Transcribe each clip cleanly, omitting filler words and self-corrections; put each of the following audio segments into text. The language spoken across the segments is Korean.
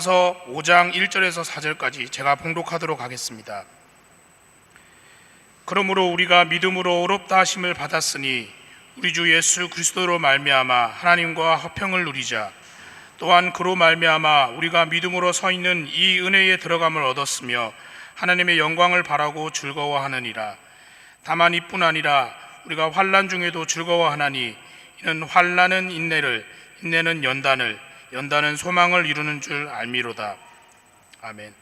로마서 5장 1절에서 4절까지 제가 봉독하도록 하겠습니다. 그러므로 우리가 믿음으로 의롭다 하심을 받았으니 우리 주 예수 그리스도로 말미암아 하나님과 화평을 누리자. 또한 그로 말미암아 우리가 믿음으로 서 있는 이 은혜에 들어감을 얻었으며 하나님의 영광을 바라고 즐거워하느니라. 다만 이뿐 아니라 우리가 환난 중에도 즐거워하나니 이는 환난은 인내를, 인내는 연단을, 연단은 소망을 이루는 줄 알미로다. 아멘.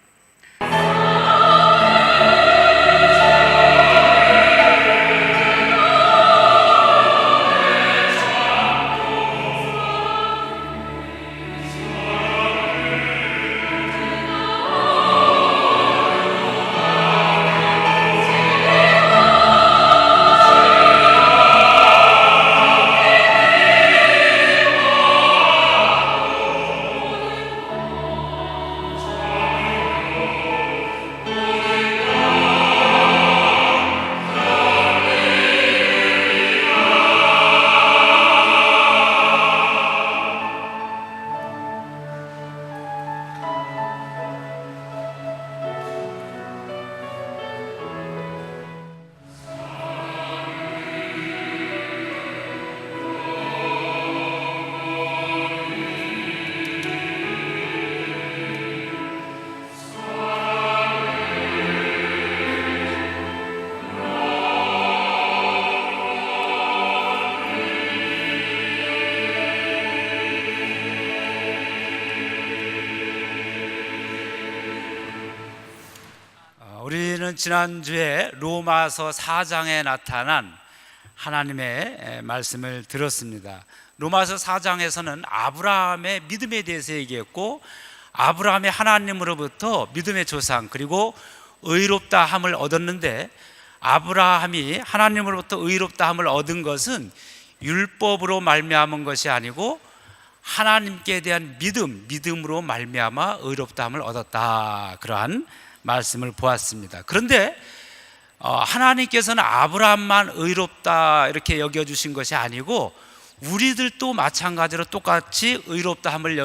우리는 지난주에 로마서 4장에 나타난 하나님의 말씀을 들었습니다. 로마서 4장에서는 아브라함의 믿음에 대해서 얘기했고, 아브라함이 하나님으로부터 믿음의 조상 그리고 의롭다 함을 얻었는데, 아브라함이 하나님으로부터 의롭다 함을 얻은 것은 율법으로 말미암은 것이 아니고 하나님께 대한 믿음으로 말미암아 의롭다 함을 얻었다, 그러한 말씀을 보았습니다. 그런데 하나님께서는 아브라함만 의롭다 이렇게 여겨주신 것이 아니고 우리들도 마찬가지로 똑같이 의롭다 함을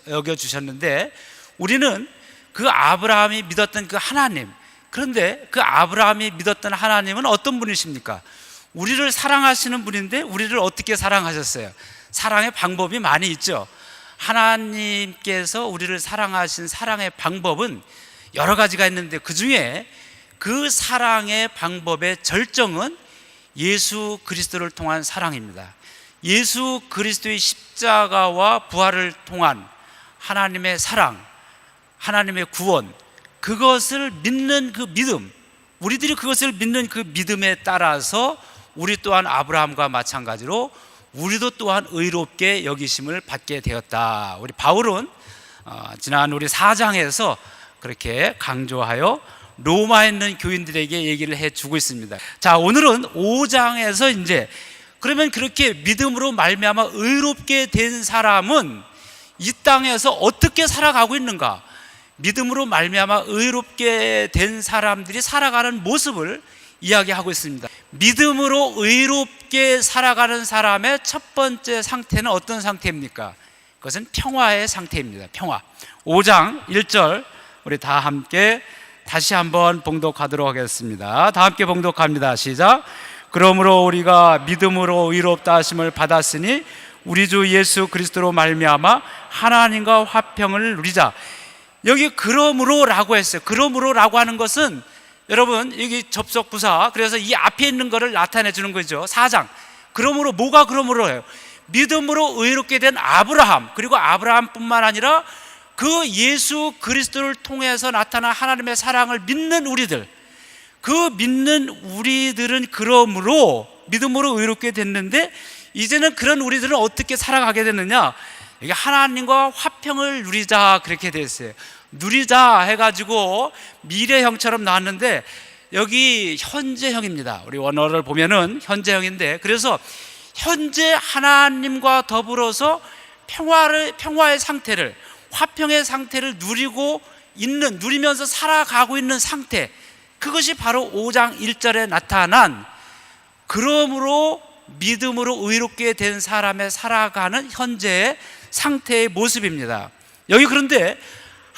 여겨주셨는데, 우리는 그 아브라함이 믿었던 그 하나님, 그런데 그 아브라함이 믿었던 하나님은 어떤 분이십니까? 우리를 사랑하시는 분인데 우리를 어떻게 사랑하셨어요? 사랑의 방법이 많이 있죠. 하나님께서 우리를 사랑하신 사랑의 방법은 여러 가지가 있는데, 그 중에 그 사랑의 방법의 절정은 예수 그리스도를 통한 사랑입니다. 예수 그리스도의 십자가와 부활을 통한 하나님의 사랑, 하나님의 구원, 그것을 믿는 그 믿음, 우리들이 그것을 믿는 그 믿음에 따라서 우리 또한 아브라함과 마찬가지로 우리도 또한 의롭게 여기심을 받게 되었다. 우리 바울은 지난 우리 4장에서 그렇게 강조하여 로마에 있는 교인들에게 얘기를 해주고 있습니다. 자, 오늘은 5장에서 이제 그러면 그렇게 믿음으로 말미암아 의롭게 된 사람은 이 땅에서 어떻게 살아가고 있는가? 믿음으로 말미암아 의롭게 된 사람들이 살아가는 모습을 이야기하고 있습니다. 믿음으로 의롭게 살아가는 사람의 첫 번째 상태는 어떤 상태입니까? 그것은 평화의 상태입니다. 평화. 5장 1절 우리 다 함께 다시 한번 봉독하도록 하겠습니다. 다 함께 봉독합니다. 시작. 그러므로 우리가 믿음으로 의롭다 하심을 받았으니 우리 주 예수 그리스도로 말미암아 하나님과 화평을 누리자. 여기 그러므로라고 했어요. 그러므로라고 하는 것은 여러분 여기 접속 부사, 그래서 이 앞에 있는 것을 나타내 주는 거죠. 4장. 그러므로 뭐가 그러므로예요? 믿음으로 의롭게 된 아브라함, 그리고 아브라함뿐만 아니라 그 예수 그리스도를 통해서 나타난 하나님의 사랑을 믿는 우리들, 그 믿는 우리들은 그러므로 믿음으로 의롭게 됐는데, 이제는 그런 우리들은 어떻게 살아가게 됐느냐? 이게 하나님과 화평을 누리자, 그렇게 됐어요. 누리자 해가지고 미래형처럼 나왔는데 여기 현재형입니다. 우리 원어를 보면은 현재형인데, 그래서 현재 하나님과 더불어서 평화의 상태를, 화평의 상태를 누리면서 살아가고 있는 상태, 그것이 바로 5장 1절에 나타난 그러므로 믿음으로 의롭게 된 사람의 살아가는 현재의 상태의 모습입니다. 여기 그런데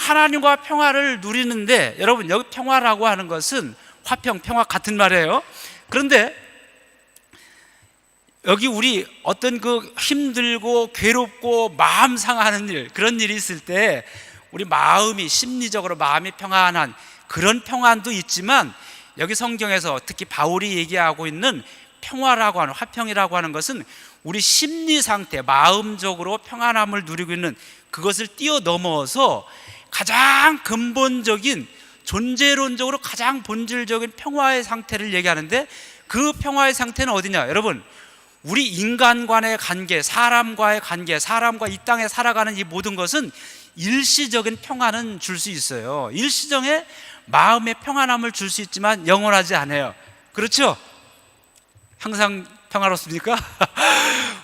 하나님과 평화를 누리는데, 여러분 여기 평화라고 하는 것은 화평, 평화 같은 말이에요. 그런데 여기 우리 어떤 그 힘들고 괴롭고 마음 상하는 일, 그런 일이 있을 때 우리 마음이, 심리적으로 마음이 평안한 그런 평안도 있지만, 여기 성경에서 특히 바울이 얘기하고 있는 평화라고 하는, 화평이라고 하는 것은 우리 심리 상태, 마음적으로 평안함을 누리고 있는 그것을 뛰어넘어서 가장 근본적인, 존재론적으로 가장 본질적인 평화의 상태를 얘기하는데, 그 평화의 상태는 어디냐? 여러분, 우리 인간 간의 관계, 사람과의 관계, 사람과 이 땅에 살아가는 이 모든 것은 일시적인 평안은 줄 수 있어요. 일시적인 마음의 평안함을 줄 수 있지만 영원하지 않아요. 그렇죠? 항상 평화롭습니까?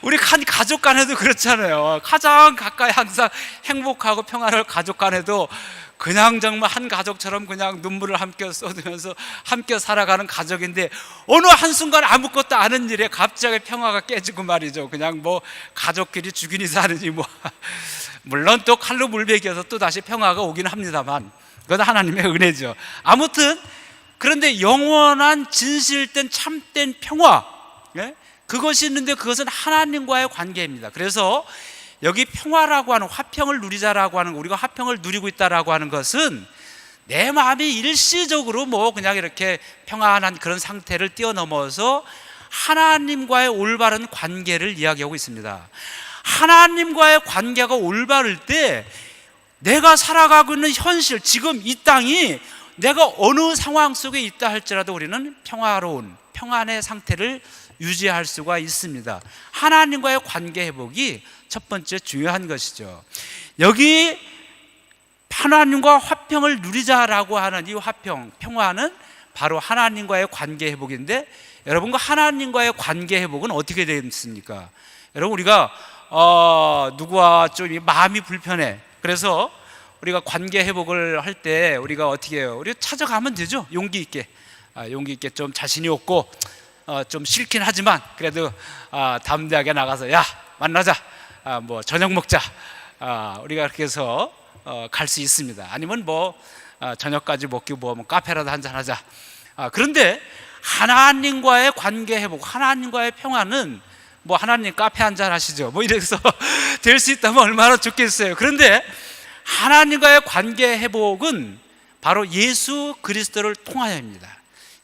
우리 한 가족 간에도 그렇잖아요. 가장 가까이 항상 행복하고 평안할 가족 간에도 그냥 정말 한 가족처럼 그냥 눈물을 함께 쏟으면서 함께 살아가는 가족인데, 어느 한순간 아무것도 아는 일에 갑자기 평화가 깨지고 말이죠. 그냥 뭐 가족끼리 죽이니 사느니 뭐 물론 또 칼로 물베겨서 또 다시 평화가 오긴 합니다만, 그건 하나님의 은혜죠. 아무튼 그런데 영원한 진실된 참된 평화, 그것이 있는데 그것은 하나님과의 관계입니다. 그래서 여기 평화라고 하는, 화평을 누리자라고 하는, 우리가 화평을 누리고 있다라고 하는 것은 내 마음이 일시적으로 뭐 그냥 이렇게 평안한 그런 상태를 뛰어넘어서 하나님과의 올바른 관계를 이야기하고 있습니다. 하나님과의 관계가 올바를 때 내가 살아가고 있는 현실, 지금 이 땅이 내가 어느 상황 속에 있다 할지라도 우리는 평화로운, 평안의 상태를 유지할 수가 있습니다. 하나님과의 관계 회복이 첫 번째 중요한 것이죠. 여기 하나님과 화평을 누리자라고 하는 이 화평, 평화는 바로 하나님과의 관계 회복인데, 여러분과 하나님과의 관계 회복은 어떻게 되겠습니까? 여러분, 우리가 누구와 좀 마음이 불편해, 그래서 우리가 관계 회복을 할 때 우리가 어떻게 해요? 우리가 찾아가면 되죠. 용기 있게, 용기 있게, 좀 자신이 없고 좀 싫긴 하지만 그래도 담대하게 나가서, 야 만나자, 뭐 저녁 먹자, 우리가 그렇게 해서 갈 수 있습니다. 아니면 뭐 저녁까지 먹기 뭐 카페라도 한잔 하자. 그런데 하나님과의 관계 회복, 하나님과의 평화는 뭐 하나님 카페 한잔 하시죠, 뭐 이래서 될 수 있다면 얼마나 좋겠어요. 그런데 하나님과의 관계 회복은 바로 예수 그리스도를 통하여입니다.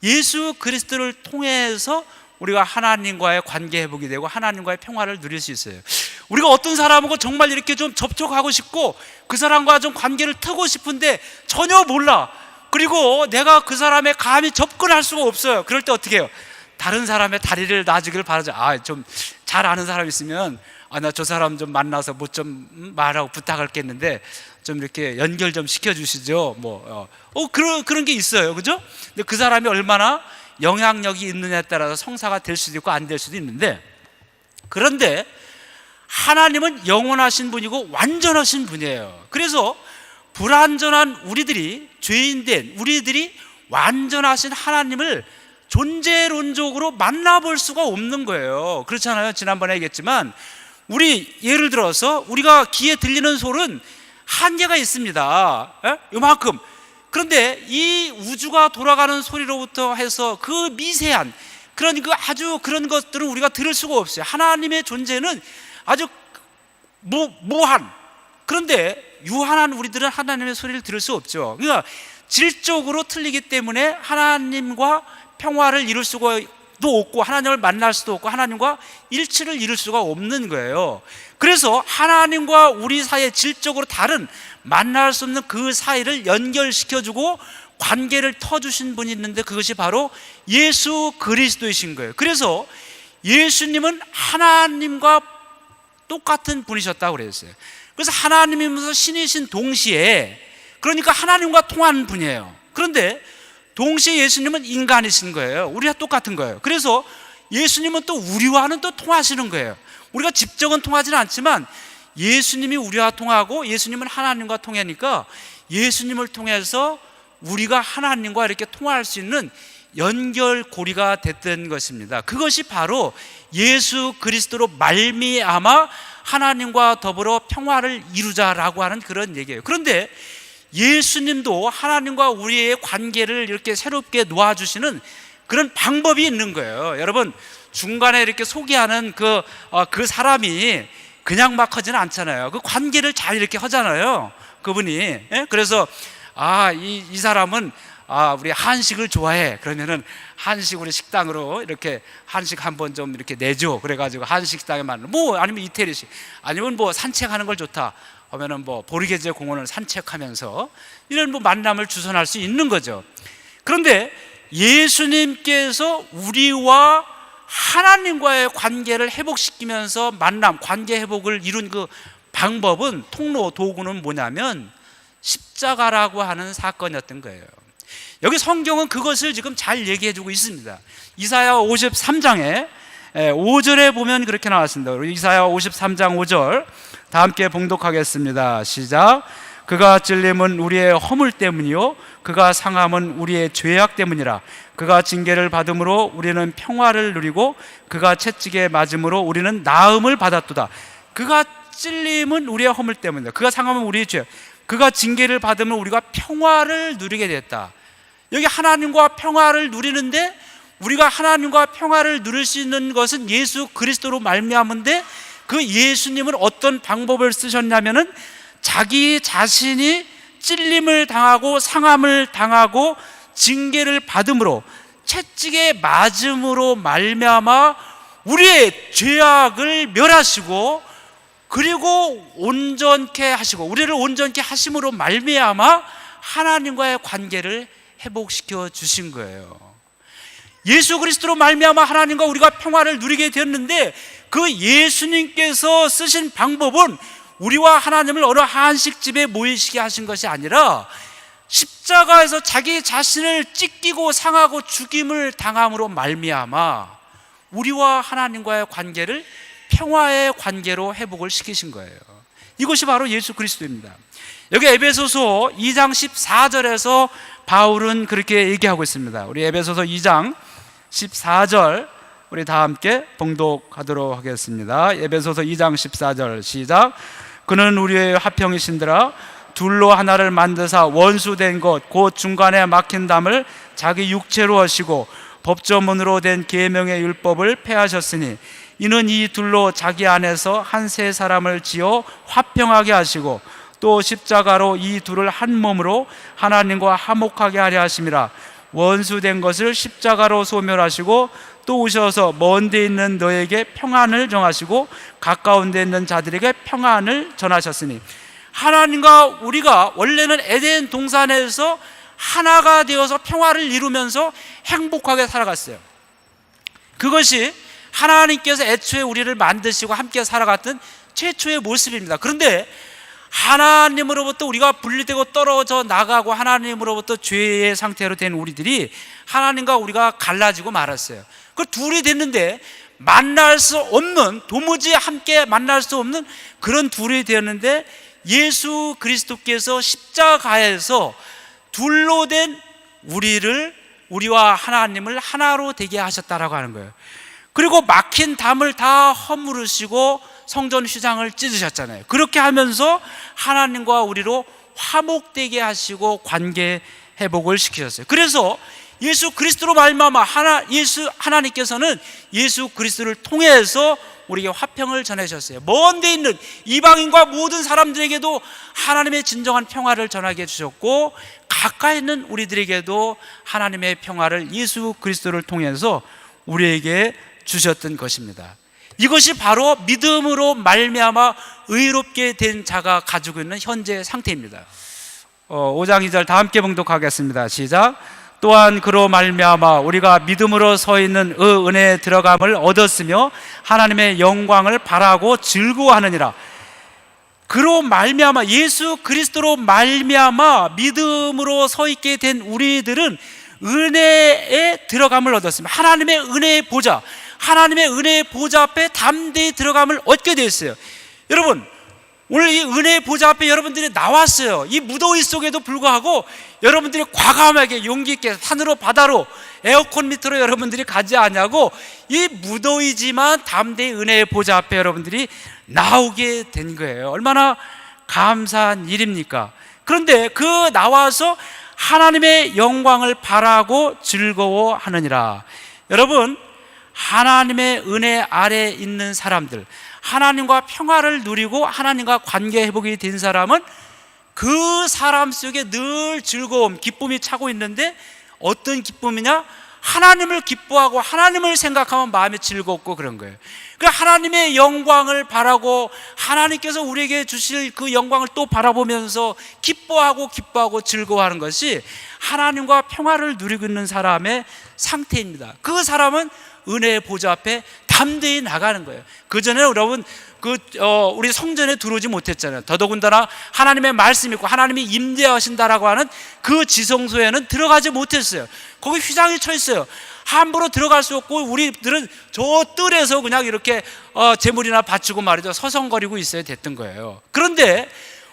예수 그리스도를 통해서 우리가 하나님과의 관계 회복이 되고 하나님과의 평화를 누릴 수 있어요. 우리가 어떤 사람하고 정말 이렇게 좀 접촉하고 싶고 그 사람과 좀 관계를 트고 싶은데 전혀 몰라. 그리고 내가 그 사람의 감히 접근할 수가 없어요. 그럴 때 어떻게 해요? 다른 사람의 다리를 놔주기를 바라죠. 좀 잘 아는 사람 있으면 나 저 사람 좀 만나서 뭐 좀 말하고 부탁할겠는데 좀 이렇게 연결 좀 시켜주시죠. 그런 게 있어요, 그죠? 근데 그 사람이 얼마나 영향력이 있느냐에 따라서 성사가 될 수도 있고 안 될 수도 있는데, 그런데 하나님은 영원하신 분이고 완전하신 분이에요. 그래서 불완전한 우리들이, 죄인된 우리들이 완전하신 하나님을 존재론적으로 만나볼 수가 없는 거예요. 그렇잖아요. 지난번에 얘기했지만 우리 예를 들어서 우리가 귀에 들리는 소리는 한계가 있습니다. 이만큼. 그런데 이 우주가 돌아가는 소리로부터 해서 그 미세한 그런 아주 그런 것들은 우리가 들을 수가 없어요. 하나님의 존재는 아주 무한, 그런데 유한한 우리들은 하나님의 소리를 들을 수 없죠. 그러니까 질적으로 틀리기 때문에 하나님과 평화를 이룰 수가 없고 하나님을 만날 수도 없고 하나님과 일치를 이룰 수가 없는 거예요. 그래서 하나님과 우리 사이에 질적으로 다른 만날 수 없는 그 사이를 연결시켜주고 관계를 터주신 분이 있는데 그것이 바로 예수 그리스도이신 거예요. 그래서 예수님은 하나님과 똑같은 분이셨다고 그랬어요. 그래서 하나님이면서 신이신 동시에, 그러니까 하나님과 통하는 분이에요. 그런데 동시에 예수님은 인간이신 거예요. 우리와 똑같은 거예요. 그래서 예수님은 또 우리와는 또 통하시는 거예요. 우리가 직접은 통하지는 않지만 예수님이 우리와 통하고 예수님은 하나님과 통하니까 예수님을 통해서 우리가 하나님과 이렇게 통할 수 있는 연결고리가 됐던 것입니다. 그것이 바로 예수 그리스도로 말미암아 하나님과 더불어 평화를 이루자라고 하는 그런 얘기예요. 그런데 예수님도 하나님과 우리의 관계를 이렇게 새롭게 놓아주시는 그런 방법이 있는 거예요. 여러분, 중간에 이렇게 소개하는 그 사람이 그냥 막 하지는 않잖아요. 그 관계를 잘 이렇게 하잖아요, 그분이. 예? 그래서 이 사람은 우리 한식을 좋아해. 그러면은 한식 우리 식당으로 이렇게 한식 한번 좀 이렇게 내줘. 그래가지고 한식 식당에 아니면 이태리식, 아니면 산책하는 걸 좋다 하면은 보리게제 공원을 산책하면서 이런 만남을 주선할 수 있는 거죠. 그런데 예수님께서 우리와 하나님과의 관계를 회복시키면서 만남, 관계 회복을 이룬 그 방법은, 통로, 도구는 뭐냐면 십자가라고 하는 사건이었던 거예요. 여기 성경은 그것을 지금 잘 얘기해 주고 있습니다. 이사야 53장에 5절에 보면 그렇게 나왔습니다. 이사야 53장 5절 다 함께 봉독하겠습니다. 시작. 그가 찔림은 우리의 허물 때문이요 그가 상함은 우리의 죄악 때문이라. 그가 징계를 받음으로 우리는 평화를 누리고 그가 채찍에 맞음으로 우리는 나음을 받았도다. 그가 찔림은 우리의 허물 때문이다. 그가 상함은 우리의 죄, 그가 징계를 받으면 우리가 평화를 누리게 됐다. 여기 하나님과 평화를 누리는데, 우리가 하나님과 평화를 누릴 수 있는 것은 예수 그리스도로 말미암은데, 그 예수님은 어떤 방법을 쓰셨냐면은 자기 자신이 찔림을 당하고 상함을 당하고 징계를 받음으로, 채찍에 맞음으로 말미암아 우리의 죄악을 멸하시고, 그리고 온전케 하시고, 우리를 온전케 하심으로 말미암아 하나님과의 관계를 회복시켜 주신 거예요. 예수 그리스도로 말미암아 하나님과 우리가 평화를 누리게 되었는데, 그 예수님께서 쓰신 방법은 우리와 하나님을 어느 한식집에 모이시게 하신 것이 아니라 십자가에서 자기 자신을 찢기고 상하고 죽임을 당함으로 말미암아 우리와 하나님과의 관계를 평화의 관계로 회복을 시키신 거예요. 이것이 바로 예수 그리스도입니다. 여기 에베소서 2장 14절에서 바울은 그렇게 얘기하고 있습니다. 우리 에베소서 2장 14절 우리 다 함께 봉독하도록 하겠습니다. 에베소서 2장 14절 시작. 그는 우리의 화평이신더라. 둘로 하나를 만드사 원수된 것 곧 중간에 막힌 담을 자기 육체로 하시고 법조문으로 된 계명의 율법을 폐하셨으니, 이는 이 둘로 자기 안에서 한 세 사람을 지어 화평하게 하시고 또 십자가로 이 둘을 한 몸으로 하나님과 화목하게 하려 하심이라. 원수된 것을 십자가로 소멸하시고 또 오셔서 먼 데 있는 너에게 평안을 정하시고 가까운 데 있는 자들에게 평안을 전하셨으니. 하나님과 우리가 원래는 에덴 동산에서 하나가 되어서 평화를 이루면서 행복하게 살아갔어요. 그것이 하나님께서 애초에 우리를 만드시고 함께 살아갔던 최초의 모습입니다. 그런데 하나님으로부터 우리가 분리되고 떨어져 나가고 하나님으로부터 죄의 상태로 된 우리들이 하나님과 우리가 갈라지고 말았어요. 그 둘이 됐는데 만날 수 없는, 도무지 함께 만날 수 없는 그런 둘이 되었는데, 예수 그리스도께서 십자가에서 둘로 된 우리와 하나님을 하나로 되게 하셨다라고 하는 거예요. 그리고 막힌 담을 다 허물으시고 성전 휘장을 찢으셨잖아요. 그렇게 하면서 하나님과 우리로 화목되게 하시고 관계 회복을 시키셨어요. 그래서 예수 그리스도로 말미암아 하나님께서는 예수 그리스도를 통해서 우리에게 화평을 전해주셨어요. 먼 데 있는 이방인과 모든 사람들에게도 하나님의 진정한 평화를 전하게 해주셨고, 가까이 있는 우리들에게도 하나님의 평화를 예수 그리스도를 통해서 우리에게 주셨던 것입니다. 이것이 바로 믿음으로 말미암아 의롭게 된 자가 가지고 있는 현재 상태입니다. 5장 2절 다 함께 봉독하겠습니다. 시작. 또한 그로 말미암아 우리가 믿음으로 서 있는 은혜에 들어감을 얻었으며 하나님의 영광을 바라고 즐거워하느니라. 그로 말미암아, 예수 그리스도로 말미암아 믿음으로 서 있게 된 우리들은 은혜에 들어감을 얻었습니다. 하나님의 은혜의 보좌, 하나님의 은혜의 보좌 앞에 담대히 들어감을 얻게 되었어요. 여러분, 오늘 이 은혜의 보좌 앞에 여러분들이 나왔어요. 이 무더위 속에도 불구하고 여러분들이 과감하게 용기 있게 산으로 바다로 에어컨 밑으로 여러분들이 가지 않냐고, 이 무더위지만 담대히 은혜의 보좌 앞에 여러분들이 나오게 된 거예요. 얼마나 감사한 일입니까? 그런데 그 나와서 하나님의 영광을 바라고 즐거워하느니라. 여러분, 하나님의 은혜 아래에 있는 사람들, 하나님과 평화를 누리고 하나님과 관계 회복이 된 사람은 그 사람 속에 늘 즐거움, 기쁨이 차고 있는데, 어떤 기쁨이냐? 하나님을 기뻐하고 하나님을 생각하면 마음이 즐겁고 그런 거예요. 그러니까 하나님의 영광을 바라고 하나님께서 우리에게 주실 그 영광을 또 바라보면서 기뻐하고 즐거워하는 것이 하나님과 평화를 누리고 있는 사람의 상태입니다. 그 사람은 은혜의 보좌 앞에 담대히 나가는 거예요. 그 전에 여러분 우리 성전에 들어오지 못했잖아요. 더더군다나 하나님의 말씀이 있고 하나님이 임재하신다라고 하는 그 지성소에는 들어가지 못했어요. 거기 휘장이 쳐 있어요. 함부로 들어갈 수 없고 우리들은 저 뜰에서 그냥 이렇게 제물이나 바치고 말이죠, 서성거리고 있어야 됐던 거예요. 그런데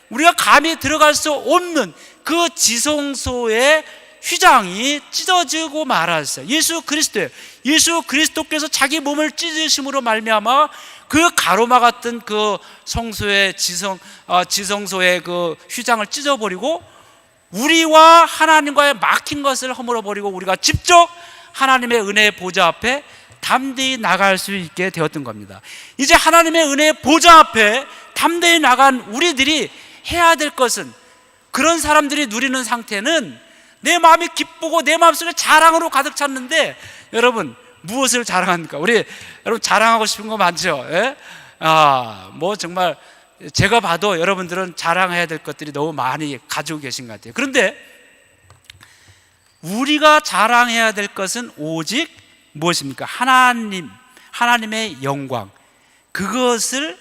우리가 감히 들어갈 수 없는 그 지성소의 휘장이 찢어지고 말았어요. 예수 그리스도예요. 예수 그리스도께서 자기 몸을 찢으심으로 말미암아 그 가로마 같은 그 성소의 지성소의 그 휘장을 찢어버리고 우리와 하나님과의 막힌 것을 허물어버리고 우리가 직접 하나님의 은혜의 보좌 앞에 담대히 나갈 수 있게 되었던 겁니다. 이제 하나님의 은혜의 보좌 앞에 담대히 나간 우리들이 해야 될 것은, 그런 사람들이 누리는 상태는 내 마음이 기쁘고 내 마음속에 자랑으로 가득 찼는데, 여러분 무엇을 자랑합니까? 우리 여러분 자랑하고 싶은 거 많죠? 예? 뭐 정말 제가 봐도 여러분들은 자랑해야 될 것들이 너무 많이 가지고 계신 것 같아요. 그런데 우리가 자랑해야 될 것은 오직 무엇입니까? 하나님의 영광, 그것을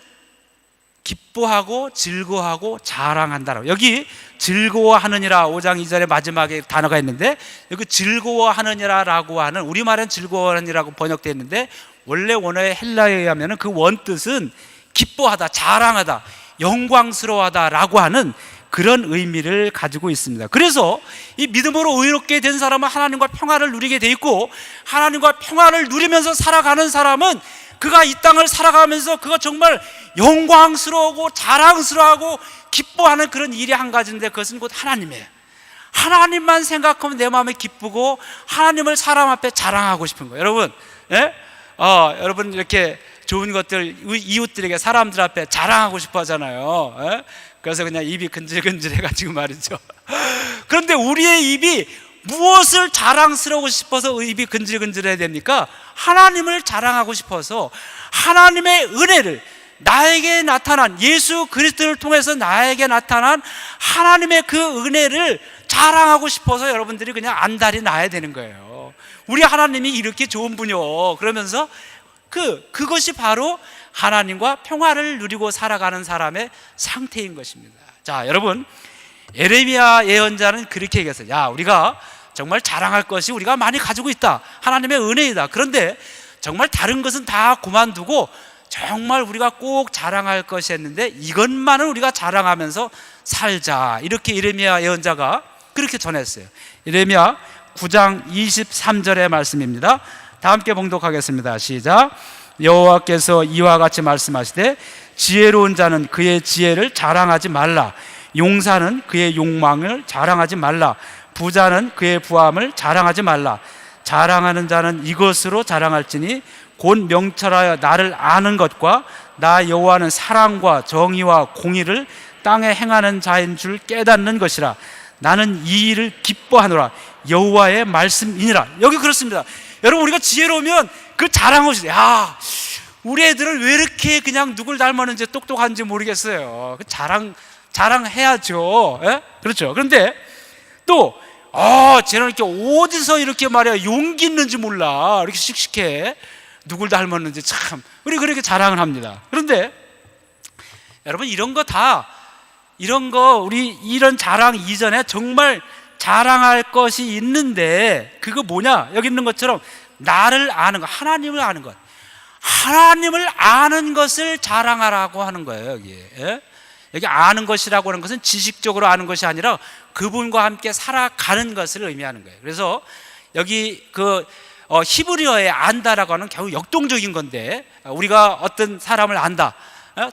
기뻐하고 즐거워하고 자랑한다라고. 여기 즐거워하느니라 5장 2절의 마지막에 단어가 있는데, 여기 즐거워하느니라라고 하는, 우리말은 즐거워하느니라고 번역되어 있는데 원래 원어의 헬라어에 의하면 그 원뜻은 기뻐하다, 자랑하다, 영광스러워하다라고 하는 그런 의미를 가지고 있습니다. 그래서 이 믿음으로 의롭게 된 사람은 하나님과 평화를 누리게 돼 있고, 하나님과 평화를 누리면서 살아가는 사람은 그가 이 땅을 살아가면서 그가 정말 영광스러워하고 자랑스러워하고 기뻐하는 그런 일이 한 가지인데, 그것은 곧 하나님이에요. 하나님만 생각하면 내 마음이 기쁘고 하나님을 사람 앞에 자랑하고 싶은 거예요. 여러분, 예? 여러분 이렇게 좋은 것들 이웃들에게, 사람들 앞에 자랑하고 싶어 하잖아요. 예? 그래서 그냥 입이 근질근질 해가지고 말이죠. 그런데 우리의 입이 무엇을 자랑스러우고 싶어서 입이 근질근질해야 됩니까? 하나님을 자랑하고 싶어서 하나님의 은혜를, 나에게 나타난 예수 그리스도를 통해서 나에게 나타난 하나님의 그 은혜를 자랑하고 싶어서 여러분들이 그냥 안달이 나야 되는 거예요. 우리 하나님이 이렇게 좋은 분이요, 그러면서 그것이 바로 하나님과 평화를 누리고 살아가는 사람의 상태인 것입니다. 자, 여러분, 예레미야 예언자는 그렇게 얘기했어요. 야, 우리가 정말 자랑할 것이 우리가 많이 가지고 있다, 하나님의 은혜이다. 그런데 정말 다른 것은 다 그만두고 정말 우리가 꼭 자랑할 것이 했는데, 이것만은 우리가 자랑하면서 살자, 이렇게 예레미야 예언자가 그렇게 전했어요. 예레미야 9장 23절의 말씀입니다. 다 함께 봉독하겠습니다. 시작. 여호와께서 이와 같이 말씀하시되, 지혜로운 자는 그의 지혜를 자랑하지 말라, 용사는 그의 욕망을 자랑하지 말라, 부자는 그의 부함을 자랑하지 말라. 자랑하는 자는 이것으로 자랑할지니 곧 명철하여 나를 아는 것과 나 여호와는 사랑과 정의와 공의를 땅에 행하는 자인 줄 깨닫는 것이라. 나는 이 일을 기뻐하노라, 여호와의 말씀이니라. 여기 그렇습니다. 여러분, 우리가 지혜로우면 그 자랑하고 싶어요. 야, 우리 애들은 왜 이렇게 그냥 누굴 닮았는지 똑똑한지 모르겠어요. 그 자랑해야죠. 예? 그렇죠. 그런데 또 쟤는 이렇게 어디서 이렇게 말이야 용기 있는지 몰라, 이렇게 씩씩해, 누굴 닮았는지 참, 우리 그렇게 자랑을 합니다. 그런데 여러분, 이런 거 우리 이런 자랑 이전에 정말 자랑할 것이 있는데, 그거 뭐냐? 여기 있는 것처럼 나를 아는 것, 하나님을 아는 것, 하나님을 아는 것을 자랑하라고 하는 거예요. 여기 아는 것이라고 하는 것은 지식적으로 아는 것이 아니라 그분과 함께 살아가는 것을 의미하는 거예요. 그래서 여기 히브리어에 안다라고 하는 겨우 역동적인 건데, 우리가 어떤 사람을 안다,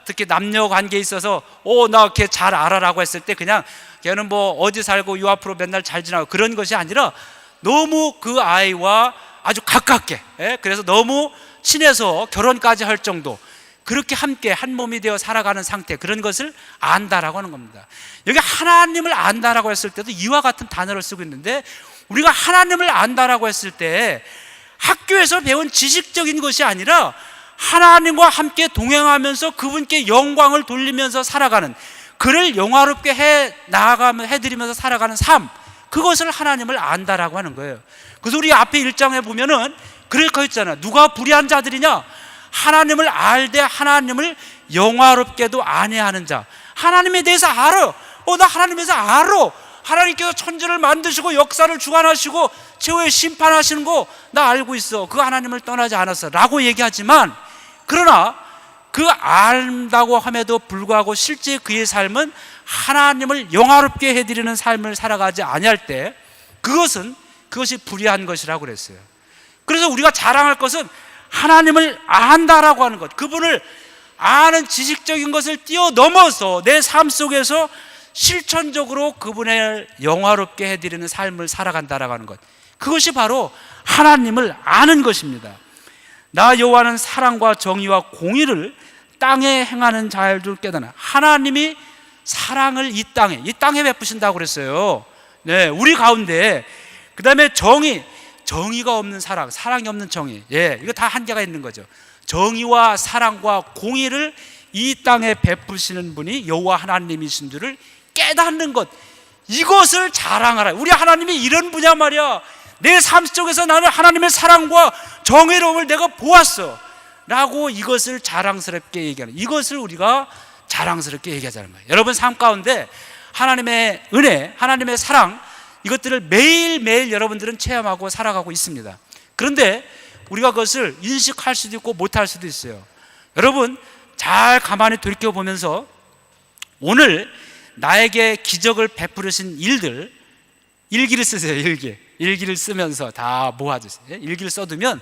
특히 남녀 관계에 있어서 나 걔 잘 알아라고 했을 때 그냥 걔는 뭐 어디 살고 요 앞으로 맨날 잘 지나고 그런 것이 아니라 너무 그 아이와 아주 가깝게, 그래서 너무 친해서 결혼까지 할 정도, 그렇게 함께 한 몸이 되어 살아가는 상태, 그런 것을 안다라고 하는 겁니다. 여기 하나님을 안다라고 했을 때도 이와 같은 단어를 쓰고 있는데, 우리가 하나님을 안다라고 했을 때 학교에서 배운 지식적인 것이 아니라 하나님과 함께 동행하면서 그분께 영광을 돌리면서 살아가는, 그를 영화롭게 해드리면서 살아가는 삶, 그것을 하나님을 안다라고 하는 거예요. 그래서 우리 앞에 1장에 보면은 그렇게 있잖아요. 누가 불의한 자들이냐? 하나님을 알되 하나님을 영화롭게도 아니하는 자. 하나님에 대해서 알아. 나 하나님에 대해서 알아. 하나님께서 천지를 만드시고 역사를 주관하시고 최후의 심판하시는 거 나 알고 있어. 그 하나님을 떠나지 않았어 라고 얘기하지만, 그러나 그 안다고 함에도 불구하고 실제 그의 삶은 하나님을 영화롭게 해드리는 삶을 살아가지 아니할 때 그것이 불의한 것이라고 그랬어요. 그래서 우리가 자랑할 것은 하나님을 안다라고 하는 것, 그분을 아는 지식적인 것을 뛰어넘어서 내 삶 속에서 실천적으로 그분을 영화롭게 해드리는 삶을 살아간다라고 하는 것, 그것이 바로 하나님을 아는 것입니다. 나 여호와는 사랑과 정의와 공의를 땅에 행하는 자를 깨닫는, 하나님이 사랑을 이 땅에 베푸신다고 그랬어요. 네, 우리 가운데. 그 다음에 정의가 없는 사랑이 없는 정의, 이거 다 한계가 있는 거죠. 정의와 사랑과 공의를 이 땅에 베푸시는 분이 여호와 하나님이신 줄을 깨닫는 것, 이것을 자랑하라. 우리 하나님이 이런 분야 말이야. 내 삶 속에서 나는 하나님의 사랑과 정의로움을 내가 보았어 라고 이것을 자랑스럽게 얘기하는, 이것을 우리가 자랑스럽게 얘기하자는 거예요. 여러분 삶 가운데 하나님의 은혜, 하나님의 사랑, 이것들을 매일매일 여러분들은 체험하고 살아가고 있습니다. 그런데 우리가 그것을 인식할 수도 있고 못할 수도 있어요. 여러분 잘 가만히 돌이켜보면서 오늘 나에게 기적을 베푸르신 일들, 일기를 쓰세요. 일기를 쓰면서 다 모아주세요. 일기를 써두면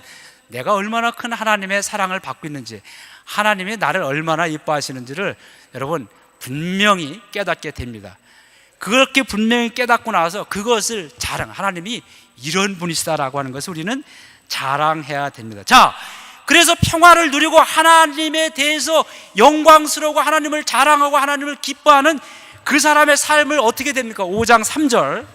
내가 얼마나 큰 하나님의 사랑을 받고 있는지, 하나님이 나를 얼마나 이뻐하시는지를 여러분 분명히 깨닫게 됩니다. 그렇게 분명히 깨닫고 나서 그것을 하나님이 이런 분이시다라고 하는 것을 우리는 자랑해야 됩니다. 자, 그래서 평화를 누리고 하나님에 대해서 영광스러워하고 하나님을 자랑하고 하나님을 기뻐하는 그 사람의 삶을 어떻게 됩니까? 5장 3절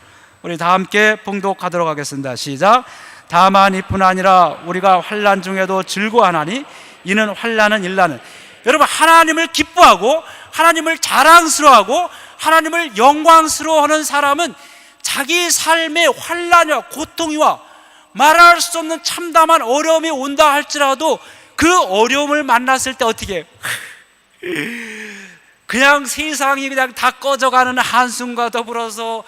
우리 다 함께 봉독하도록 하겠습니다. 시작. 다만 이뿐 아니라 우리가 환난 중에도 즐거워하나니 이는 환난은 일나는. 여러분 하나님을 기뻐하고 하나님을 자랑스러워하고 하나님을 영광스러워하는 사람은 자기 삶에 환난이와 고통이와 말할 수 없는 참담한 어려움이 온다 할지라도 그 어려움을 만났을 때 어떻게 그냥 세상이 그냥 다 꺼져가는 한숨과 더불어서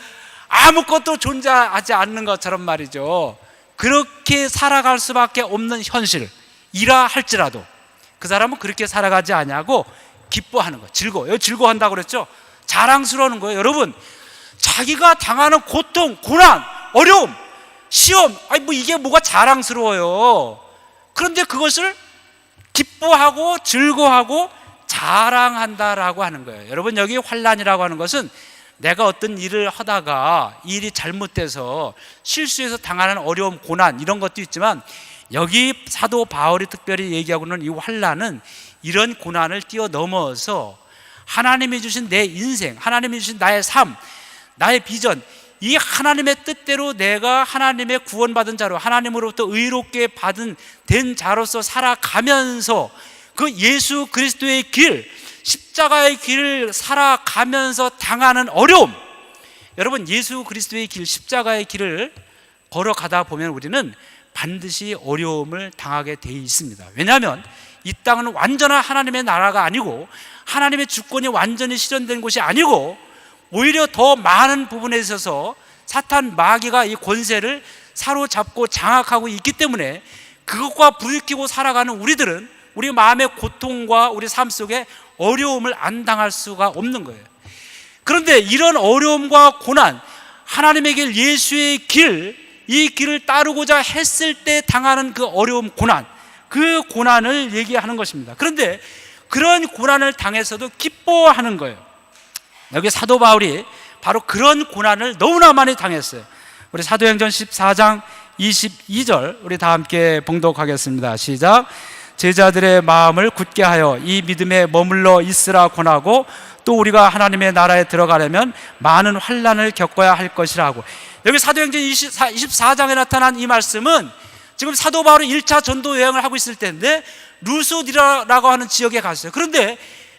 아무것도 존재하지 않는 것처럼 말이죠. 그렇게 살아갈 수밖에 없는 현실이라 할지라도 그 사람은 그렇게 살아가지 아니하고 기뻐하는 거, 즐거워한다고 그랬죠. 자랑스러워하는 거예요. 여러분 자기가 당하는 고통, 고난, 어려움, 시험, 이게 뭐가 자랑스러워요. 그런데 그것을 기뻐하고 즐거워하고 자랑한다라고 하는 거예요. 여러분 여기 환난이라고 하는 것은 내가 어떤 일을 하다가 일이 잘못돼서 실수해서 당하는 어려움, 고난 이런 것도 있지만, 여기 사도 바울이 특별히 얘기하고 있는 이 환난은 이런 고난을 뛰어넘어서 하나님이 주신 내 인생, 하나님이 주신 나의 삶, 나의 비전, 이 하나님의 뜻대로 내가 하나님의 구원받은 자로 하나님으로부터 의롭게 된 자로서 살아가면서 그 예수 그리스도의 길, 십자가의 길을 살아가면서 당하는 어려움, 여러분 예수 그리스도의 길, 십자가의 길을 걸어가다 보면 우리는 반드시 어려움을 당하게 돼 있습니다. 왜냐하면 이 땅은 완전한 하나님의 나라가 아니고 하나님의 주권이 완전히 실현된 곳이 아니고 오히려 더 많은 부분에 있어서 사탄 마귀가 이 권세를 사로잡고 장악하고 있기 때문에 그것과 부딪히고 살아가는 우리들은 우리 마음의 고통과 우리 삶 속에 어려움을 안 당할 수가 없는 거예요. 그런데 이런 어려움과 고난, 하나님의 길, 예수의 길, 이 길을 따르고자 했을 때 당하는 그 어려움, 고난, 그 고난을 얘기하는 것입니다. 그런데 그런 고난을 당해서도 기뻐하는 거예요. 여기 사도 바울이 바로 그런 고난을 너무나 많이 당했어요. 우리 사도행전 14장 22절 우리 다 함께 봉독하겠습니다. 시작. 제자들의 마음을 굳게 하여 이 믿음에 머물러 있으라 권하고 또 우리가 하나님의 나라에 들어가려면 많은 환난을 겪어야 할 것이라고. 여기 사도행전 24장에 나타난 이 말씀은 지금 사도 바울이 1차 전도 여행을 하고 있을 때인데 루스드라라고 하는 지역에 갔어요. 그런데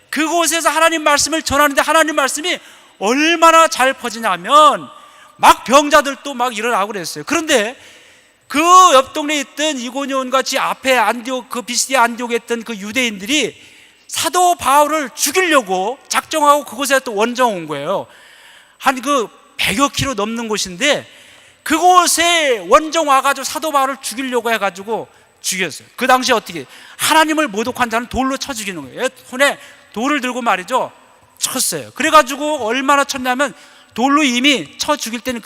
그곳에서 하나님 말씀을 전하는데 하나님 말씀이 얼마나 잘 퍼지냐면 막 병자들도 막 일어나고 그랬어요. 그런데 그 옆 동네에 있던 이고니온과 지 앞에 안디옥, 그 비시디아 안디옥에 있던 그 유대인들이 사도 바울을 죽이려고 작정하고 그곳에 또 원정 온 거예요. 한 그 100여 킬로 넘는 곳인데 그곳에 원정 와가지고 사도 바울을 죽이려고 해가지고 죽였어요. 그 당시에 어떻게 하나님을 모독한 자는 돌로 쳐 죽이는 거예요. 손에 돌을 들고 말이죠, 쳤어요. 그래가지고 얼마나 쳤냐면 돌로 이미 쳐 죽일 때는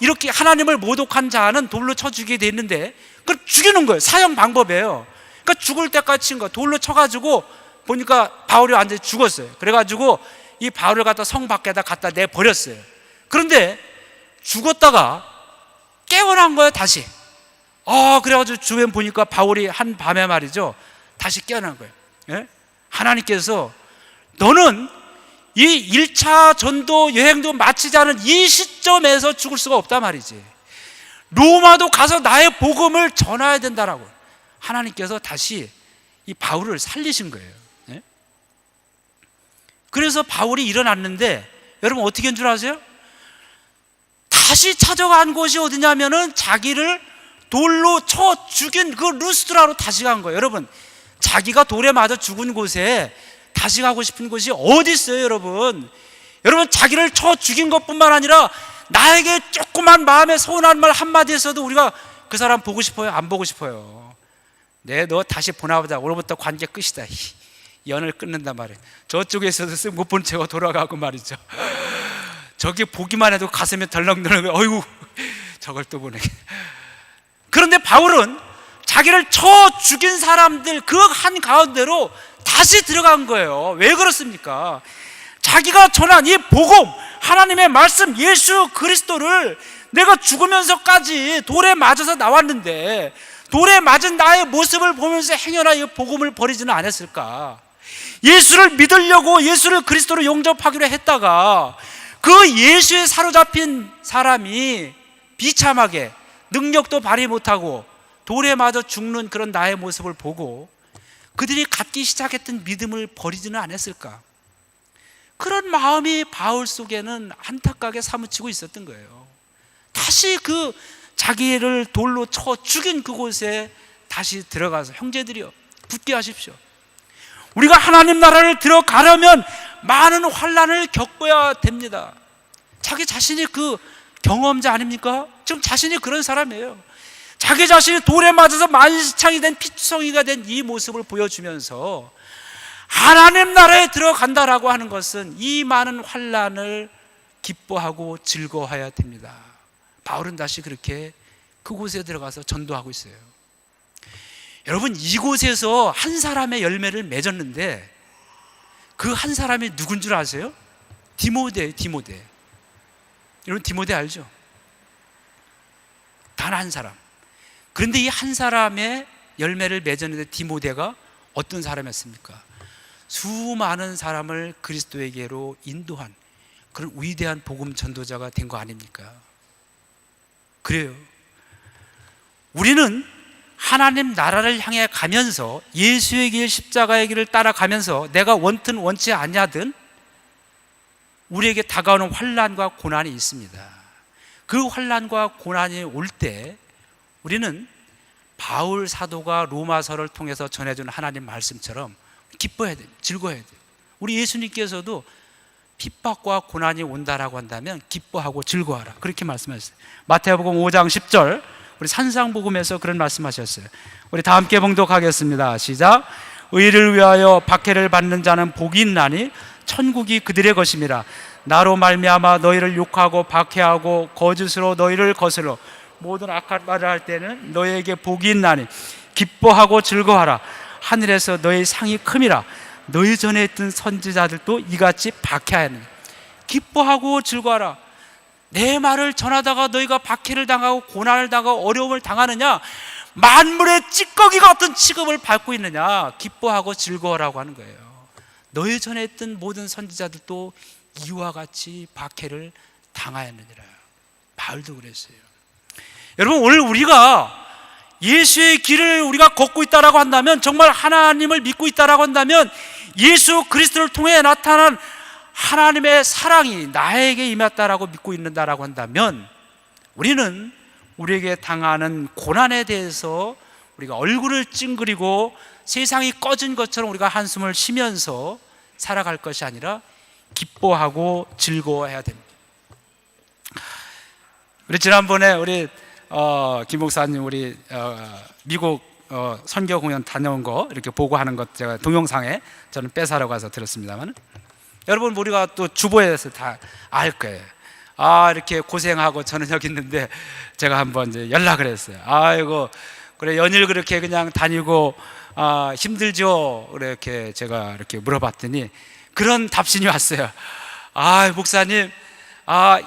이렇게 하나님을 모독한 자는 돌로 쳐 죽이게 돼 있는데 그걸 죽이는 거예요. 사형 방법이에요. 그러니까 죽을 때까지 친 거예요. 돌로 쳐가지고 보니까 바울이 완전히 죽었어요. 그래가지고 이 바울을 갖다 성 밖에다 갖다 내버렸어요. 그런데 죽었다가 깨어난 거예요, 다시. 그래가지고 주변 보니까 바울이 한 밤에 말이죠, 다시 깨어난 거예요. 예? 하나님께서 너는 이 1차 전도 여행도 마치지 않은 이 시점에서 죽을 수가 없단 말이지. 로마도 가서 나의 복음을 전해야 된다라고 하나님께서 다시 이 바울을 살리신 거예요. 예? 그래서 바울이 일어났는데 여러분 어떻게 한 줄 아세요? 다시 찾아간 곳이 어디냐면은 자기를 돌로 쳐 죽인 그 루스드라로 다시 간 거예요. 여러분, 자기가 돌에 맞아 죽은 곳에 다시 가고 싶은 곳이 어디 있어요, 여러분? 여러분, 자기를 쳐 죽인 것뿐만 아니라 나에게 조그만 마음에 서운한 말 한마디 했어도 우리가 그 사람 보고 싶어요? 안 보고 싶어요? 네, 너 다시 보나보자. 오늘부터 관계 끝이다. 연을 끊는단 말이에요. 저쪽에서도 못 본 채가 돌아가고 말이죠. 저기 보기만 해도 가슴이 덜렁덜렁, 어이구, 저걸 또 보네. 그런데 바울은 자기를 쳐 죽인 사람들 그 한가운데로 다시 들어간 거예요. 왜 그렇습니까? 자기가 전한 이 복음, 하나님의 말씀, 예수 그리스도를 내가 죽으면서까지 돌에 맞아서 나왔는데 돌에 맞은 나의 모습을 보면서 행여나 이 복음을 버리지는 않았을까? 예수를 믿으려고 예수를 그리스도로 영접하기로 했다가 그 예수에 사로잡힌 사람이 비참하게 능력도 발휘 못하고 돌에 맞아 죽는 그런 나의 모습을 보고 그들이 갖기 시작했던 믿음을 버리지는 않았을까? 그런 마음이 바울 속에는 안타깝게 사무치고 있었던 거예요. 다시 그 자기를 돌로 쳐 죽인 그곳에 다시 들어가서 형제들이여 굳게 하십시오. 우리가 하나님 나라를 들어가려면 많은 환난을 겪어야 됩니다. 자기 자신이 그 경험자 아닙니까? 지금 자신이 그런 사람이에요. 자기 자신이 돌에 맞아서 만시창이 된 피투성이가 된 이 모습을 보여주면서 하나님 나라에 들어간다라고 하는 것은 이 많은 환난을 기뻐하고 즐거워해야 됩니다. 바울은 다시 그렇게 그곳에 들어가서 전도하고 있어요. 여러분, 이곳에서 한 사람의 열매를 맺었는데 그 한 사람이 누군 줄 아세요? 디모데예요. 디모데. 여러분, 디모데 알죠? 단 한 사람. 그런데 이 한 사람의 열매를 맺었는데 디모데가 어떤 사람이었습니까? 수많은 사람을 그리스도에게로 인도한 그런 위대한 복음 전도자가 된 거 아닙니까? 그래요. 우리는 하나님 나라를 향해 가면서 예수의 길, 십자가의 길을 따라가면서 내가 원든 원치 않냐든 우리에게 다가오는 환난과 고난이 있습니다. 그 환난과 고난이 올 때 우리는 바울 사도가 로마서를 통해서 전해준 하나님 말씀처럼 기뻐해야 돼요. 즐거워야 돼요. 우리 예수님께서도 핍박과 고난이 온다라고 한다면 기뻐하고 즐거워하라, 그렇게 말씀하셨어요. 마태복음 5장 10절 우리 산상복음에서 그런 말씀하셨어요. 우리 다 함께 봉독하겠습니다. 시작. 의를 위하여 박해를 받는 자는 복이 있나니 천국이 그들의 것임이라. 나로 말미암아 너희를 욕하고 박해하고 거짓으로 너희를 거슬러 모든 악한 말을 할 때는 너희에게 복이 있나니 기뻐하고 즐거워하라. 하늘에서 너의 상이 큼이라. 너희 전에 있던 선지자들도 이같이 박해하였느니라. 기뻐하고 즐거워하라. 내 말을 전하다가 너희가 박해를 당하고 고난을 당하고 어려움을 당하느냐? 만물의 찌꺼기 같은 취급을 받고 있느냐? 기뻐하고 즐거워라고 하는 거예요. 너희 전에 있던 모든 선지자들도 이와 같이 박해를 당하였느니라. 바울도 그랬어요. 여러분, 오늘 우리가 예수의 길을 우리가 걷고 있다라고 한다면, 정말 하나님을 믿고 있다라고 한다면, 예수 그리스도를 통해 나타난 하나님의 사랑이 나에게 임했다라고 믿고 있는다라고 한다면, 우리는 우리에게 당하는 고난에 대해서 우리가 얼굴을 찡그리고 세상이 꺼진 것처럼 우리가 한숨을 쉬면서 살아갈 것이 아니라 기뻐하고 즐거워해야 됩니다. 우리 지난번에 우리 김 목사님 우리 미국 선교 공연 다녀온 거 이렇게 보고하는 것 제가 동영상에 저는 뺏어러 가서 들었습니다만, 여러분 우리가 또 주보에서 다 알 거예요. 이렇게 고생하고 저는 여기 있는데 제가 한번 이제 연락을 했어요. 아이고 그래 연일 그렇게 그냥 다니고 힘들죠? 이렇게 제가 이렇게 물어봤더니 그런 답신이 왔어요. 목사님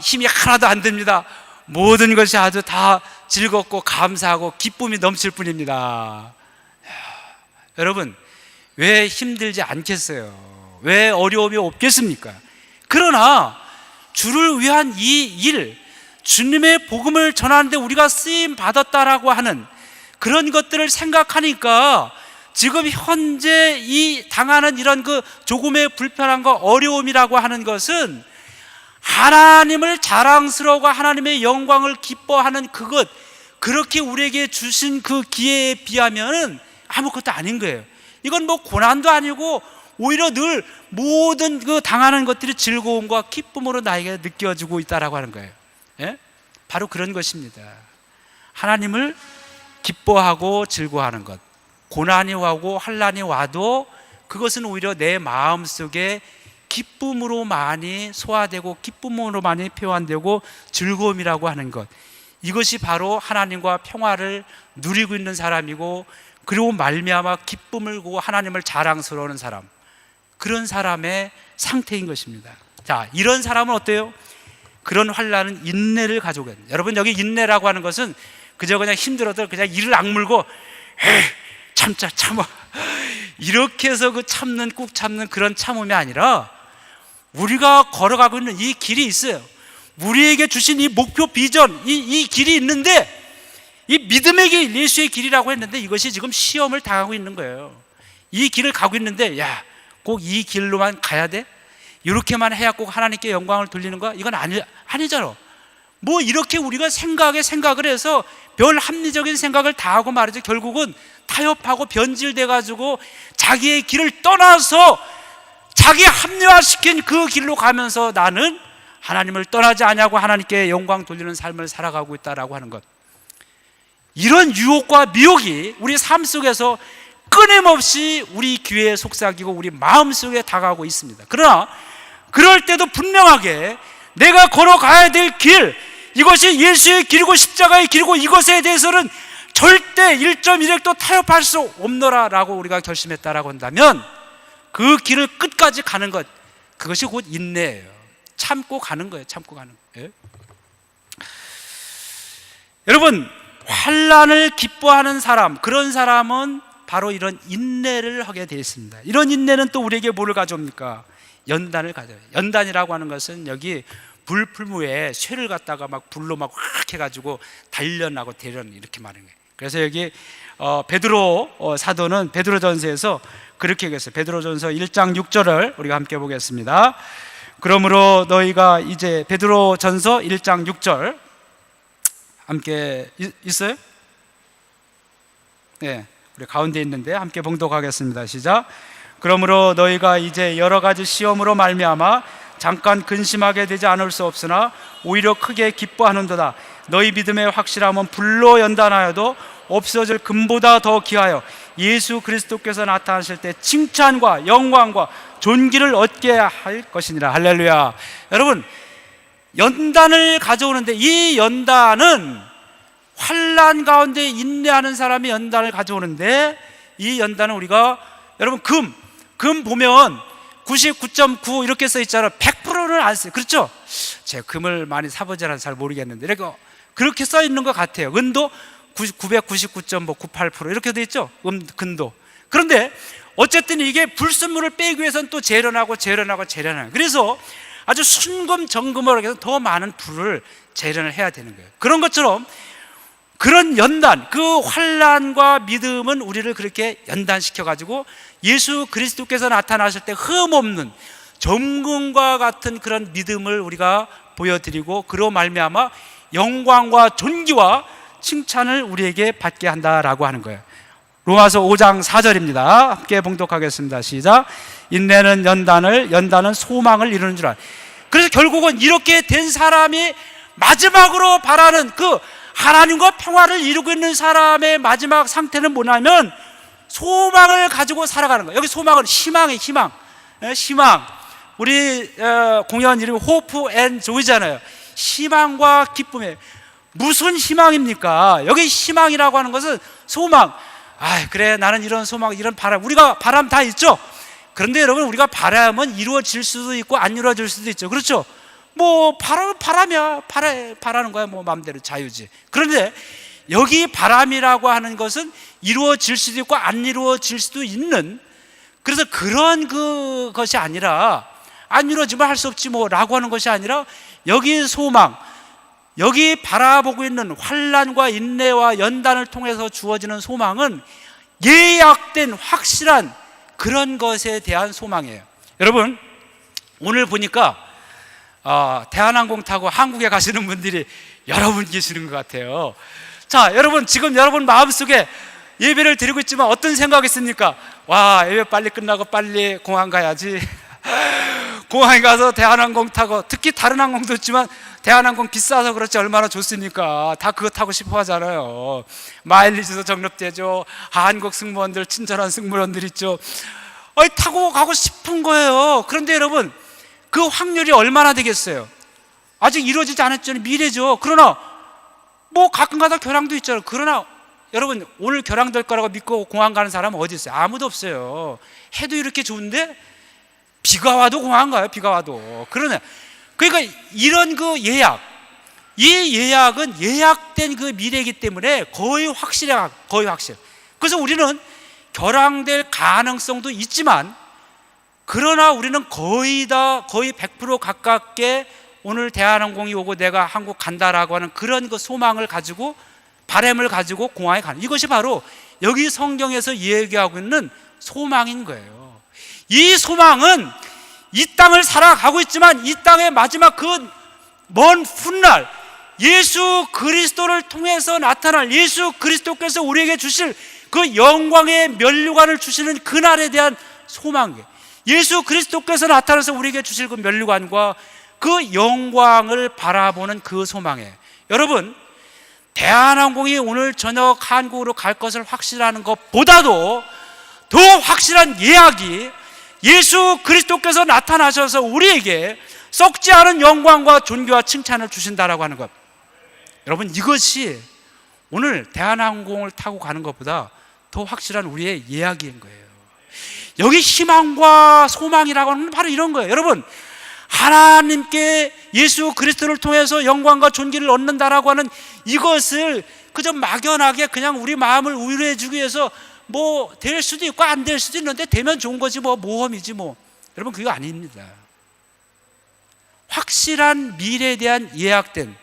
힘이 하나도 안 듭니다. 모든 것이 아주 다 즐겁고 감사하고 기쁨이 넘칠 뿐입니다. 여러분, 왜 힘들지 않겠어요? 왜 어려움이 없겠습니까? 그러나 주를 위한 이 일, 주님의 복음을 전하는데 우리가 쓰임 받았다라고 하는 그런 것들을 생각하니까 지금 현재 이 당하는 이런 그 조금의 불편함과 어려움이라고 하는 것은 하나님을 자랑스러워하고 하나님의 영광을 기뻐하는 그것, 그렇게 우리에게 주신 그 기회에 비하면 아무것도 아닌 거예요. 이건 뭐 고난도 아니고 오히려 늘 모든 그 당하는 것들이 즐거움과 기쁨으로 나에게 느껴지고 있다라고 하는 거예요. 예? 바로 그런 것입니다. 하나님을 기뻐하고 즐거워하는 것, 고난이 와고 환난이 와도 그것은 오히려 내 마음속에 기쁨으로 많이 소화되고 기쁨으로 많이 표현되고 즐거움이라고 하는 것, 이것이 바로 하나님과 평화를 누리고 있는 사람이고, 그리고 말미암아 기쁨을 보고 하나님을 자랑스러워하는 사람, 그런 사람의 상태인 것입니다. 자, 이런 사람은 어때요? 그런 환난은 인내를 가져오게 됩니다. 여러분, 여기 인내라고 하는 것은 그저 그냥 힘들어도 그냥 이를 악물고 참자 참아 이렇게 해서 그 참는, 꾹 참는 그런 참음이 아니라, 우리가 걸어가고 있는 이 길이 있어요. 우리에게 주신 이 목표 비전, 이 길이 있는데, 이 믿음의 길, 예수의 길이라고 했는데 이것이 지금 시험을 당하고 있는 거예요. 이 길을 가고 있는데, 야, 꼭 이 길로만 가야 돼? 이렇게만 해야 꼭 하나님께 영광을 돌리는 거야? 이건 아니잖아. 뭐 이렇게 우리가 생각을 해서 별 합리적인 생각을 다 하고 말이죠. 결국은 타협하고 변질돼 가지고 자기의 길을 떠나서 자기 합리화시킨 그 길로 가면서 나는 하나님을 떠나지 않냐고 하나님께 영광 돌리는 삶을 살아가고 있다라고 하는 것, 이런 유혹과 미혹이 우리 삶 속에서 끊임없이 우리 귀에 속삭이고 우리 마음속에 다가오고 있습니다. 그러나 그럴 때도 분명하게 내가 걸어가야 될 길, 이것이 예수의 길이고 십자가의 길이고 이것에 대해서는 절대 1.1획도 타협할 수 없노라라고 우리가 결심했다라고 한다면, 그 길을 끝까지 가는 것, 그것이 곧 인내예요. 참고 가는 거예요. 참고 가는 거예요. 여러분, 환난을 기뻐하는 사람, 그런 사람은 바로 이런 인내를 하게 되어 있습니다. 이런 인내는 또 우리에게 뭐를 가져옵니까? 연단을 가져요. 연단이라고 하는 것은 여기 불풀무에 쇠를 갖다가 막 불로 막 확 해가지고 단련하고 대련 이렇게 말하는 거예요. 그래서 여기 베드로 사도는 베드로전서에서 그렇게 얘기했어요. 베드로전서 1장 6절을 우리가 함께 보겠습니다. 그러므로 너희가 이제, 베드로전서 1장 6절 함께 있어요? 네, 우리 가운데 있는데 함께 봉독하겠습니다. 시작. 그러므로 너희가 이제 여러 가지 시험으로 말미암아 잠깐 근심하게 되지 않을 수 없으나 오히려 크게 기뻐하는도다. 너희 믿음의 확실함은 불로 연단하여도 없어질 금보다 더 귀하여 예수 그리스도께서 나타나실 때 칭찬과 영광과 존귀를 얻게 할 것이니라. 할렐루야. 여러분, 연단을 가져오는데, 이 연단은 환난 가운데 인내하는 사람이 연단을 가져오는데, 이 연단은 우리가, 여러분 금 보면 99.9 이렇게 써 있잖아요. 100%는 안 써요. 그렇죠? 제가 금을 많이 사보지는 잘 모르겠는데 그렇게 써 있는 것 같아요. 은도 999.98% 이렇게 돼 있죠. 근도. 그런데 어쨌든 이게 불순물을 빼기 위해서는 또 재련하고. 그래서 아주 순금 정금으로 해서 더 많은 불을 재련을 해야 되는 거예요. 그런 것처럼 그런 연단, 그 환난과 믿음은 우리를 그렇게 연단시켜 가지고 예수 그리스도께서 나타나실 때 흠없는 정금과 같은 그런 믿음을 우리가 보여드리고, 그로 말미암아 영광과 존귀와 칭찬을 우리에게 받게 한다라고 하는 거예요. 로마서 5장 4절입니다. 함께 봉독하겠습니다. 시작. 인내는 연단은 소망을 이루는 줄 알아. 그래서 결국은 이렇게 된 사람이 마지막으로 바라는 그 하나님과 평화를 이루고 있는 사람의 마지막 상태는 뭐냐면 소망을 가지고 살아가는 거예요. 여기 소망은 희망이에요. 희망. 우리 공연 이름이 호프 앤 조이잖아요. 희망과 기쁨이에요. 무슨 희망입니까? 여기 희망이라고 하는 것은 소망. 그래, 나는 이런 소망, 이런 바람, 우리가 바람 다 있죠. 그런데 여러분, 우리가 바람은 이루어질 수도 있고 안 이루어질 수도 있죠. 그렇죠? 뭐 바람이야. 바라는 거야. 뭐 마음대로 자유지. 그런데 여기 바람이라고 하는 것은 이루어질 수도 있고 안 이루어질 수도 있는, 그래서 그런 그것이 아니라, 안 이루어지면 할 수 없지 뭐 라고 하는 것이 아니라, 여기 소망, 여기 바라보고 있는 환난과 인내와 연단을 통해서 주어지는 소망은 예약된 확실한 그런 것에 대한 소망이에요. 여러분, 오늘 보니까 대한항공 타고 한국에 가시는 분들이 여러분 계시는 것 같아요. 자, 여러분, 지금 여러분 마음속에 예배를 드리고 있지만 어떤 생각이 있습니까? 와, 예배 빨리 끝나고 빨리 공항 가야지. 공항에 가서 대한항공 타고, 특히 다른 항공도 있지만 대한항공 비싸서 그렇지 얼마나 좋습니까? 다 그거 타고 싶어 하잖아요. 마일리지도 적립되죠. 한국 승무원들, 친절한 승무원들 있죠. 타고 가고 싶은 거예요. 그런데 여러분, 그 확률이 얼마나 되겠어요? 아직 이루어지지 않았죠. 미래죠. 그러나 뭐 가끔가다 결항도 있잖아요. 그러나 여러분, 오늘 결항될 거라고 믿고 공항 가는 사람은 어디 있어요? 아무도 없어요. 해도 이렇게 좋은데 비가 와도 공항 가요. 비가 와도. 그러니까 이런 그 예약, 이 예약은 예약된 그 미래이기 때문에 거의 확실해요. 거의 확실. 그래서 우리는 결항될 가능성도 있지만, 그러나 우리는 거의 100% 가깝게 오늘 대한항공이 오고 내가 한국 간다라고 하는 그런 그 소망을 가지고, 바람을 가지고 공항에 가는, 이것이 바로 여기 성경에서 얘기하고 있는 소망인 거예요. 이 소망은 이 땅을 살아가고 있지만 이 땅의 마지막 그 먼 훗날 예수 그리스도를 통해서 나타날, 예수 그리스도께서 우리에게 주실 그 영광의 면류관을 주시는 그날에 대한 소망이에요. 예수 그리스도께서 나타나서 우리에게 주실 그 면류관과 그 영광을 바라보는 그 소망이에요. 여러분, 대한항공이 오늘 저녁 한국으로 갈 것을 확신하는 것보다도 더 확실한 예약이 예수 그리스도께서 나타나셔서 우리에게 썩지 않은 영광과 존귀와 칭찬을 주신다라고 하는 것. 여러분, 이것이 오늘 대한항공을 타고 가는 것보다 더 확실한 우리의 예약인 거예요. 여기 희망과 소망이라고 하는 건 바로 이런 거예요. 여러분, 하나님께 예수 그리스도를 통해서 영광과 존귀를 얻는다라고 하는 이것을 그저 막연하게 그냥 우리 마음을 우유해 주기 위해서 뭐 될 수도 있고 안 될 수도 있는데 되면 좋은 거지 뭐 모험이지 뭐. 여러분, 그거 아닙니다. 확실한 미래에 대한 예약된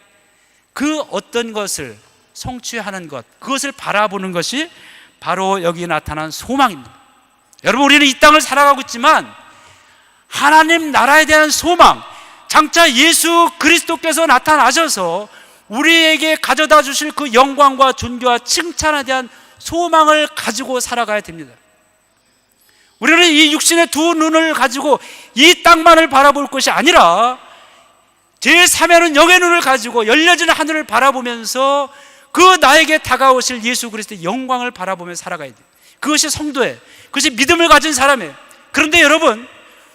그 어떤 것을 성취하는 것, 그것을 바라보는 것이 바로 여기 나타난 소망입니다. 여러분, 우리는 이 땅을 살아가고 있지만 하나님 나라에 대한 소망, 장차 예수 그리스도께서 나타나셔서 우리에게 가져다 주실 그 영광과 존귀와 칭찬에 대한 소망을 가지고 살아가야 됩니다. 우리는 이 육신의 두 눈을 가지고 이 땅만을 바라볼 것이 아니라 제3회는 영의 눈을 가지고 열려진 하늘을 바라보면서 그 나에게 다가오실 예수 그리스도의 영광을 바라보며 살아가야 돼요. 그것이 성도예요. 그것이 믿음을 가진 사람이에요. 그런데 여러분,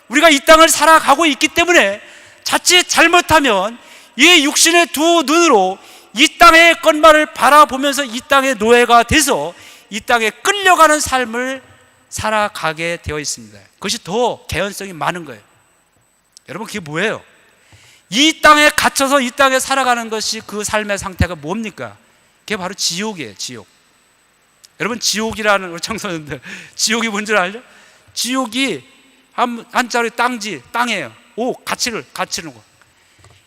우리가 이 땅을 살아가고 있기 때문에 자칫 잘못하면 이 육신의 두 눈으로 이 땅의 것만을 바라보면서 이 땅의 노예가 돼서 이 땅에 끌려가는 삶을 살아가게 되어 있습니다. 그것이 더 개연성이 많은 거예요. 여러분, 그게 뭐예요? 이 땅에 갇혀서 이 땅에 살아가는 것이 그 삶의 상태가 뭡니까? 그게 바로 지옥이에요. 지옥. 여러분, 지옥이라는 우리 청소년들, 지옥이 뭔지 알죠? 지옥이 한자로 땅지, 땅이에요. 갇히는 거.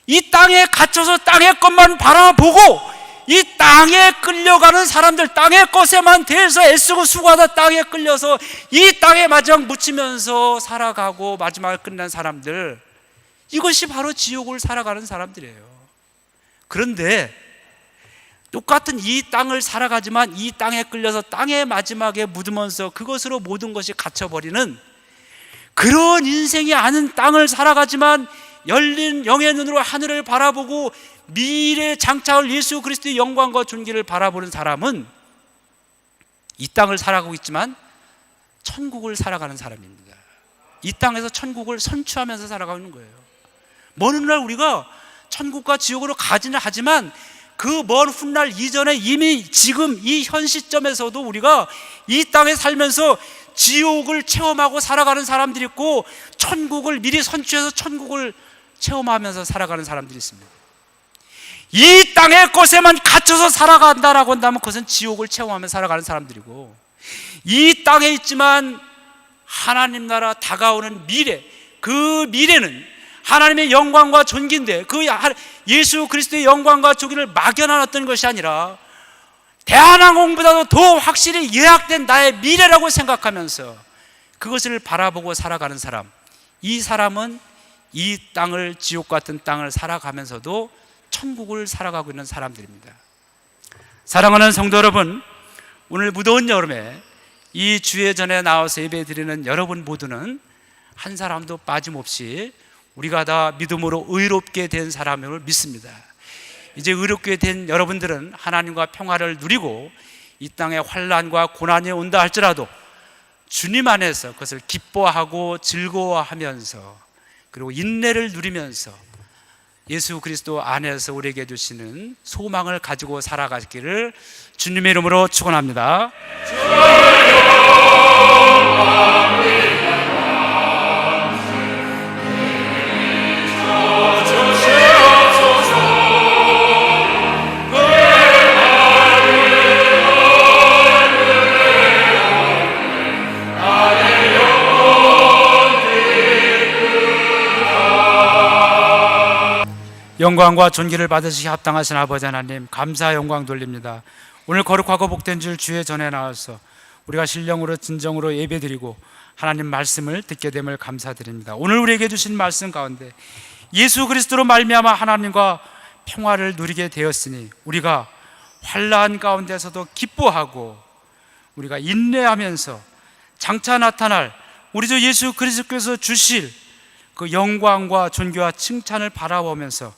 이 땅에 갇혀서 땅의 것만 바라보고 이 땅에 끌려가는 사람들, 땅의 것에만 대해서 애쓰고 수고하다 땅에 끌려서 이 땅에 마지막 묻히면서 살아가고 마지막을 끝낸 사람들, 이것이 바로 지옥을 살아가는 사람들이에요. 그런데 똑같은 이 땅을 살아가지만 이 땅에 끌려서 땅의 마지막에 묻으면서 그것으로 모든 것이 갇혀버리는 그런 인생이 아닌 땅을 살아가지만 열린 영의 눈으로 하늘을 바라보고 미래에 장차올 예수 그리스도의 영광과 존귀를 바라보는 사람은 이 땅을 살아가고 있지만 천국을 살아가는 사람입니다. 이 땅에서 천국을 선취하면서 살아가는 거예요. 먼 훗날 우리가 천국과 지옥으로 가지는 하지만 그 먼 훗날 이전에 이미 지금 이 현 시점에서도 우리가 이 땅에 살면서 지옥을 체험하고 살아가는 사람들이 있고 천국을 미리 선취해서 천국을 체험하면서 살아가는 사람들이 있습니다. 이 땅의 것에만 갇혀서 살아간다라고 한다면 그것은 지옥을 체험하면서 살아가는 사람들이고, 이 땅에 있지만 하나님 나라 다가오는 미래, 그 미래는 하나님의 영광과 존귀인데 그 예수 그리스도의 영광과 존귀를 막연한 것이 아니라 대한항공보다도 더 확실히 예약된 나의 미래라고 생각하면서 그것을 바라보고 살아가는 사람, 이 사람은 이 땅을, 지옥 같은 땅을 살아가면서도 천국을 살아가고 있는 사람들입니다. 사랑하는 성도 여러분, 오늘 무더운 여름에 이 주의 전에 나와서 예배드리는 여러분 모두는 한 사람도 빠짐없이 우리가 다 믿음으로 의롭게 된 사람을 믿습니다. 이제 의롭게 된 여러분들은 하나님과 평화를 누리고 이 땅에 환난과 고난이 온다 할지라도 주님 안에서 그것을 기뻐하고 즐거워하면서 그리고 인내를 누리면서 예수 그리스도 안에서 우리에게 주시는 소망을 가지고 살아가기를 주님의 이름으로 축원합니다. 영광과 존귀를 받으시기 합당하신 아버지 하나님, 감사 영광 돌립니다. 오늘 거룩하고 복된 줄 주의 전에 나와서 우리가 신령으로 진정으로 예배드리고 하나님 말씀을 듣게 됨을 감사드립니다. 오늘 우리에게 주신 말씀 가운데 예수 그리스도로 말미암아 하나님과 평화를 누리게 되었으니 우리가 환난 가운데서도 기뻐하고 우리가 인내하면서 장차 나타날 우리 주 예수 그리스도께서 주실 그 영광과 존귀와 칭찬을 바라보면서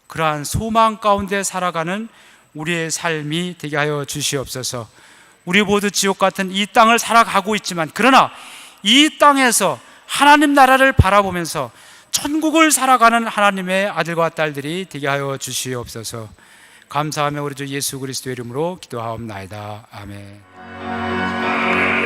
그러한 소망 가운데 살아가는 우리의 삶이 되게 하여 주시옵소서. 우리 모두 지옥 같은 이 땅을 살아가고 있지만 그러나 이 땅에서 하나님 나라를 바라보면서 천국을 살아가는 하나님의 아들과 딸들이 되게 하여 주시옵소서. 감사하며 우리 주 예수 그리스도의 이름으로 기도하옵나이다. 아멘.